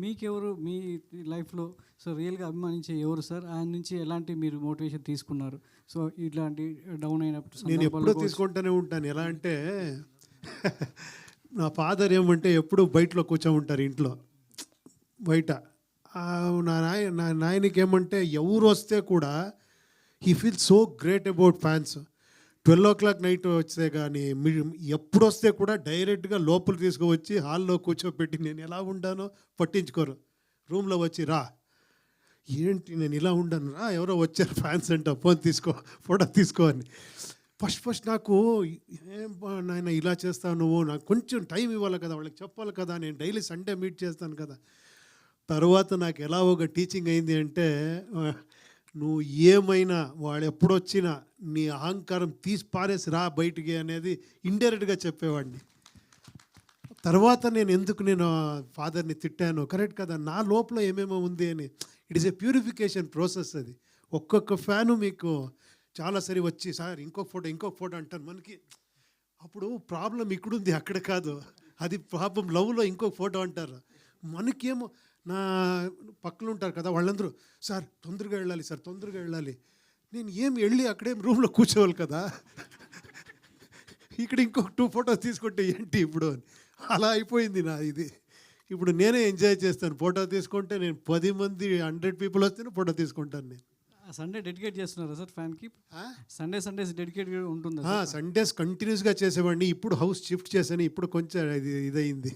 మీకెవరు మీ లైఫ్‌లో సో రియల్‌గా అభిమానించే ఎవరు సార్? ఆయన నుంచి ఎలాంటి మీరు మోటివేషన్ తీసుకున్నారు? సో ఇట్లాంటి డౌన్ అయినప్పుడు నేను సందర్భాల్లో ఎప్పుడూ కావచ్చు. తీసుకుంటూనే ఉంటాను. ఎలా అంటే నా ఫాదర్ ఏమంటే ఎప్పుడూ బయటలో కూర్చోమంటారు ఇంట్లో బయట. నా నాయనకి ఏమంటే ఎవరు వస్తే కూడా he feel so great about fans. 12 night వస్తే కానీ ఎప్పుడు వస్తే కూడా డైరెక్ట్గా లోపల తీసుకువచ్చి హాల్లో కూర్చోపెట్టి నేను ఎలా ఉండానో పట్టించుకోరు. రూమ్లో వచ్చి రా, ఏంటి నేను ఇలా ఉండను, రా ఎవరో వచ్చారు ఫ్యాన్స్ అంట, ఫోటో తీసుకో అని. ఫస్ట్ నాకు ఏం నాయన ఇలా చేస్తావు నువ్వు, నాకు కొంచెం టైం ఇవ్వాలి కదా, వాళ్ళకి చెప్పాలి కదా, నేను డైలీ సండే మీట్ చేస్తాను కదా. తర్వాత నాకు ఎలా ఒక టీచింగ్ అయింది అంటే, నువ్వు ఏమైనా వాడు ఎప్పుడొచ్చినా నీ అహంకారం తీసి పారేసి రా బయటికి అనేది ఇండైరెక్ట్గా చెప్పేవాడిని. తర్వాత నేను ఫాదర్ని తిట్టాను, కరెక్ట్ కదా, నా లోపల ఏమేమో ఉంది అని. It is a purification process అది. ఒక్కొక్క ఫ్యాను మీకు చాలా సరి వచ్చి సార్ ఇంకొక ఫోటో అంటారు మనకి. అప్పుడు ప్రాబ్లం ఇక్కడుంది, అక్కడ కాదు. అది ప్రాబ్లం లవ్లో ఇంకొక ఫోటో అంటారు. మనకేమో నా పక్కన ఉంటారు కదా వాళ్ళందరూ, సార్ తొందరగా వెళ్ళాలి. నేను వెళ్ళి అక్కడేం రూమ్లో కూర్చోవాలి కదా, ఇక్కడ ఇంకొక 2 ఫోటోస్ తీసుకుంటే ఏంటి ఇప్పుడు అని. అలా అయిపోయింది నా ఇది. ఇప్పుడు నేనే ఎంజాయ్ చేస్తాను. ఫోటో తీసుకుంటే నేను 10 మంది 100 పీపుల్ వస్తేనే ఫోటో తీసుకుంటాను నేను. సండే డెడికేట్ చేస్తున్నారా సార్ ఫ్యాన్‌కి? సండేస్ డెడికేట్ ఉంటుందా? సండేస్ కంటిన్యూస్గా చేసేవాడిని. ఇప్పుడు హౌస్ షిఫ్ట్ చేశాను, ఇప్పుడు కొంచెం ఇదయింది.